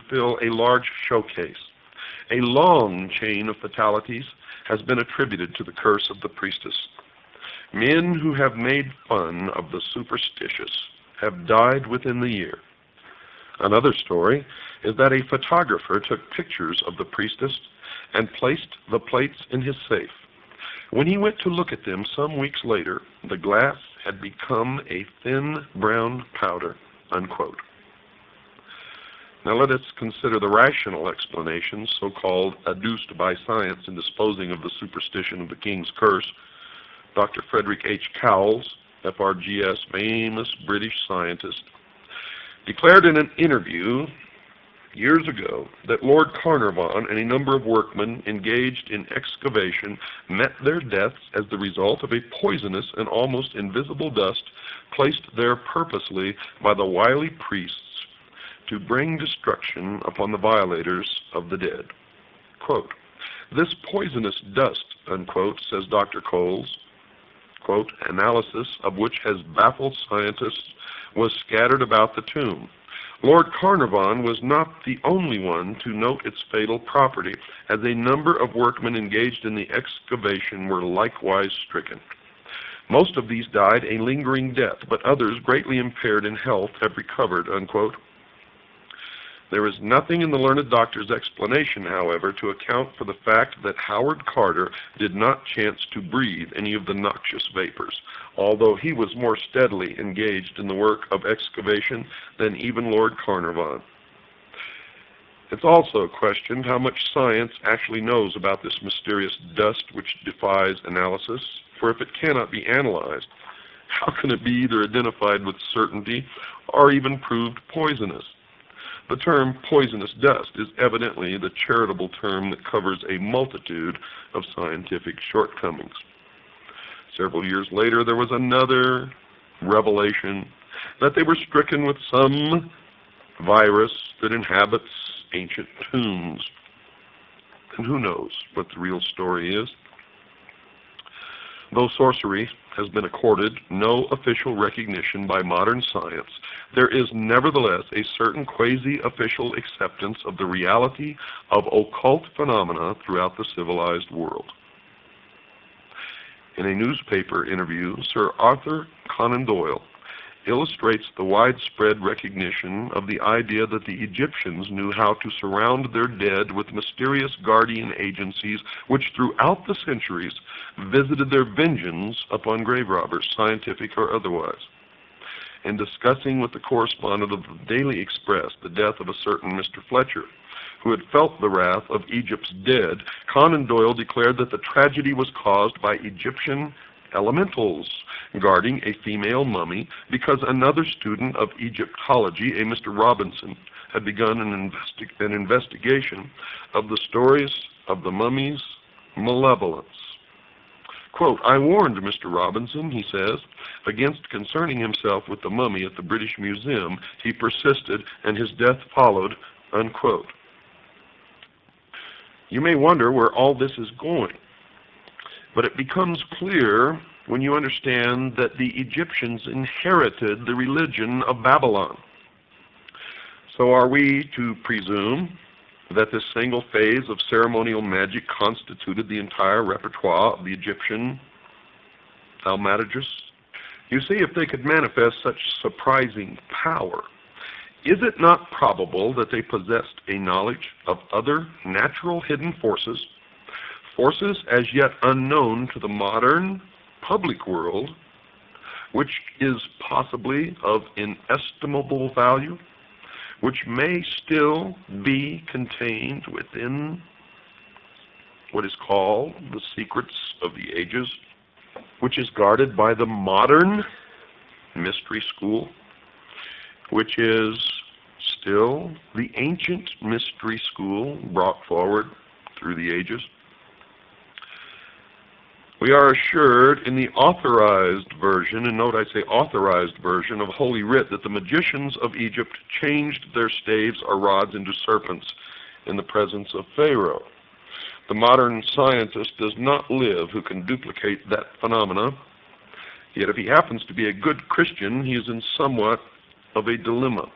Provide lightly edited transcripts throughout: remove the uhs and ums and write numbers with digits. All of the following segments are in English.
fill a large showcase. A long chain of fatalities has been attributed to the curse of the priestess. Men who have made fun of the superstitious have died within the year. Another story is that a photographer took pictures of the priestess and placed the plates in his safe. When he went to look at them some weeks later, the glass had become a thin brown powder, unquote. Now let us consider the rational explanations, so-called adduced by science in disposing of the superstition of the king's curse. Dr. Frederick H. Cowles, FRGS, famous British scientist, declared in an interview years ago that Lord Carnarvon and a number of workmen engaged in excavation met their deaths as the result of a poisonous and almost invisible dust placed there purposely by the wily priests to bring destruction upon the violators of the dead. Quote, "This poisonous dust," unquote, says Dr. Coles, quote, "analysis of which has baffled scientists, was scattered about the tomb. Lord Carnarvon was not the only one to note its fatal property, as a number of workmen engaged in the excavation were likewise stricken. Most of these died a lingering death, but others, greatly impaired in health, have recovered," unquote. There is nothing in the learned doctor's explanation, however, to account for the fact that Howard Carter did not chance to breathe any of the noxious vapors, although he was more steadily engaged in the work of excavation than even Lord Carnarvon. It's also questioned how much science actually knows about this mysterious dust which defies analysis, for if it cannot be analyzed, how can it be either identified with certainty or even proved poisonous? The term poisonous dust is evidently the charitable term that covers a multitude of scientific shortcomings. Several years later, there was another revelation that they were stricken with some virus that inhabits ancient tombs. And who knows what the real story is? Though sorcery has been accorded no official recognition by modern science, there is nevertheless a certain quasi-official acceptance of the reality of occult phenomena throughout the civilized world. In a newspaper interview, Sir Arthur Conan Doyle illustrates the widespread recognition of the idea that the Egyptians knew how to surround their dead with mysterious guardian agencies which throughout the centuries visited their vengeance upon grave robbers, scientific or otherwise. In discussing with the correspondent of the Daily Express the death of a certain Mr. Fletcher, who had felt the wrath of Egypt's dead, Conan Doyle declared that the tragedy was caused by Egyptian elementals guarding a female mummy because another student of Egyptology, a Mr. Robinson, had begun an investigation of the stories of the mummy's malevolence. Quote, "I warned Mr. Robinson," he says, "against concerning himself with the mummy at the British Museum. He persisted, and his death followed," unquote. You may wonder where all this is going, but it becomes clear when you understand that the Egyptians inherited the religion of Babylon. So are we to presume that this single phase of ceremonial magic constituted the entire repertoire of the Egyptian thaumaturgists? You see, if they could manifest such surprising power, is it not probable that they possessed a knowledge of other natural hidden forces, forces as yet unknown to the modern public world, which is possibly of inestimable value, which may still be contained within what is called the secrets of the ages, which is guarded by the modern mystery school, which is still the ancient mystery school brought forward through the ages? We are assured in the authorized version, and note I say authorized version of Holy Writ, that the magicians of Egypt changed their staves or rods into serpents in the presence of Pharaoh. The modern scientist does not live who can duplicate that phenomena, yet if he happens to be a good Christian, he is in somewhat of a dilemma.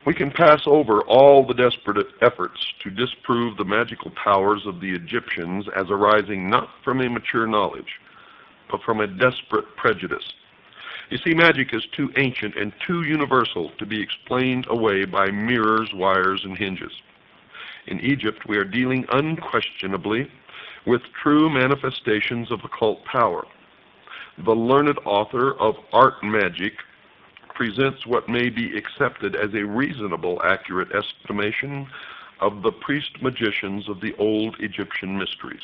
We can pass over all the desperate efforts to disprove the magical powers of the Egyptians as arising not from a mature knowledge, but from a desperate prejudice. You see, magic is too ancient and too universal to be explained away by mirrors, wires, and hinges. In Egypt, we are dealing unquestionably with true manifestations of occult power. The learned author of Art Magic presents what may be accepted as a reasonable, accurate estimation of the priest-magicians of the old Egyptian mysteries.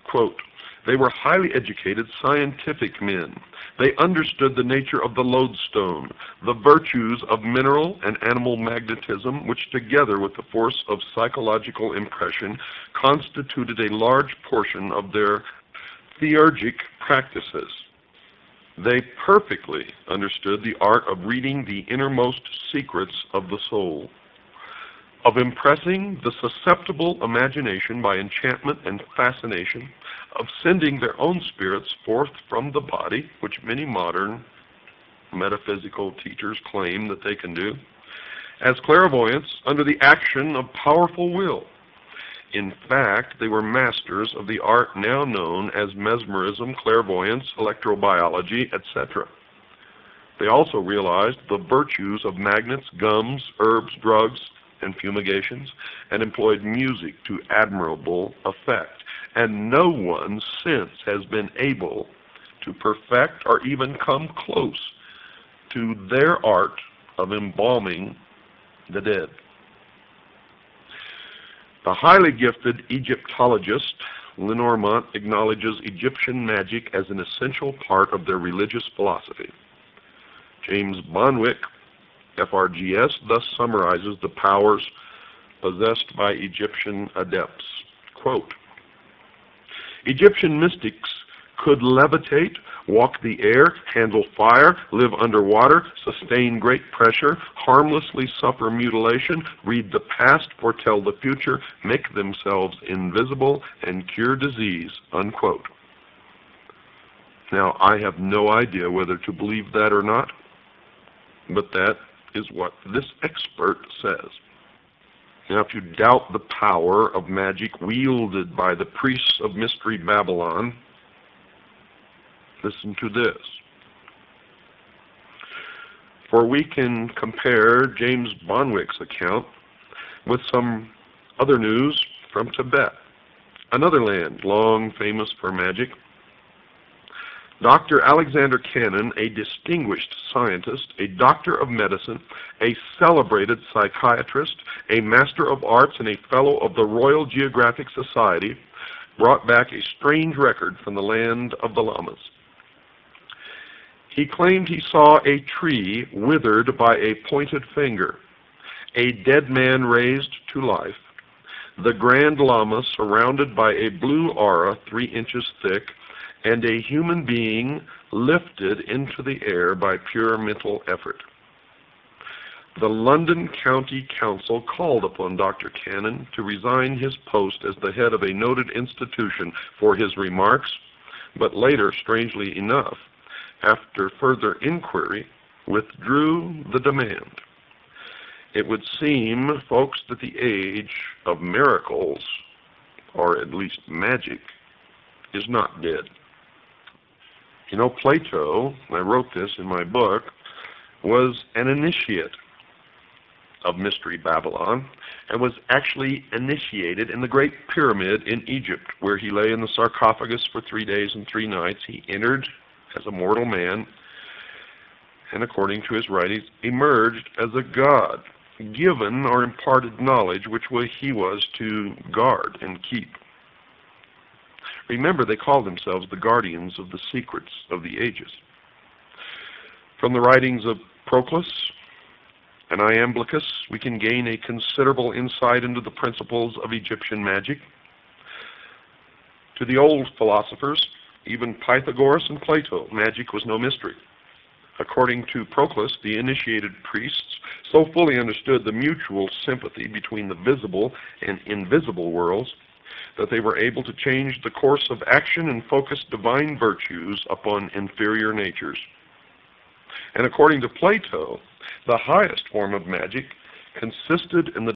Quote, "They were highly educated, scientific men. They understood the nature of the lodestone, the virtues of mineral and animal magnetism, which together with the force of psychological impression constituted a large portion of their theurgic practices. They perfectly understood the art of reading the innermost secrets of the soul, of impressing the susceptible imagination by enchantment and fascination, of sending their own spirits forth from the body, which many modern metaphysical teachers claim that they can do, as clairvoyants under the action of powerful will. In fact, they were masters of the art now known as mesmerism, clairvoyance, electrobiology, etc. They also realized the virtues of magnets, gums, herbs, drugs, and fumigations, and employed music to admirable effect. And no one since has been able to perfect or even come close to their art of embalming the dead." The highly gifted Egyptologist Lenormant acknowledges Egyptian magic as an essential part of their religious philosophy. James Bonwick, FRGS, thus summarizes the powers possessed by Egyptian adepts. Quote, "Egyptian mystics could levitate, walk the air, handle fire, live underwater, sustain great pressure, harmlessly suffer mutilation, read the past, foretell the future, make themselves invisible, and cure disease." Unquote. Now, I have no idea whether to believe that or not, but that is what this expert says. Now, if you doubt the power of magic wielded by the priests of Mystery Babylon, listen to this. For we can compare James Bonwick's account with some other news from Tibet, another land long famous for magic. Dr. Alexander Cannon, a distinguished scientist, a doctor of medicine, a celebrated psychiatrist, a master of arts, and a fellow of the Royal Geographic Society, brought back a strange record from the land of the Lamas. He claimed he saw a tree withered by a pointed finger, a dead man raised to life, the Grand Lama surrounded by a blue aura 3 inches thick, and a human being lifted into the air by pure mental effort. The London County Council called upon Dr. Cannon to resign his post as the head of a noted institution for his remarks, but later, strangely enough, after further inquiry, withdrew the demand. It would seem, folks, that the age of miracles, or at least magic, is not dead. You know, Plato, I wrote this in my book, was an initiate of Mystery Babylon, and was actually initiated in the Great Pyramid in Egypt, where he lay in the sarcophagus for 3 days and 3 nights. He entered as a mortal man, and according to his writings, emerged as a god, given or imparted knowledge which he was to guard and keep. Remember, they called themselves the guardians of the secrets of the ages. From the writings of Proclus and Iamblichus, we can gain a considerable insight into the principles of Egyptian magic. To the old philosophers, even Pythagoras and Plato, magic was no mystery. According to Proclus, the initiated priests so fully understood the mutual sympathy between the visible and invisible worlds that they were able to change the course of action and focus divine virtues upon inferior natures. And according to Plato, the highest form of magic consisted in the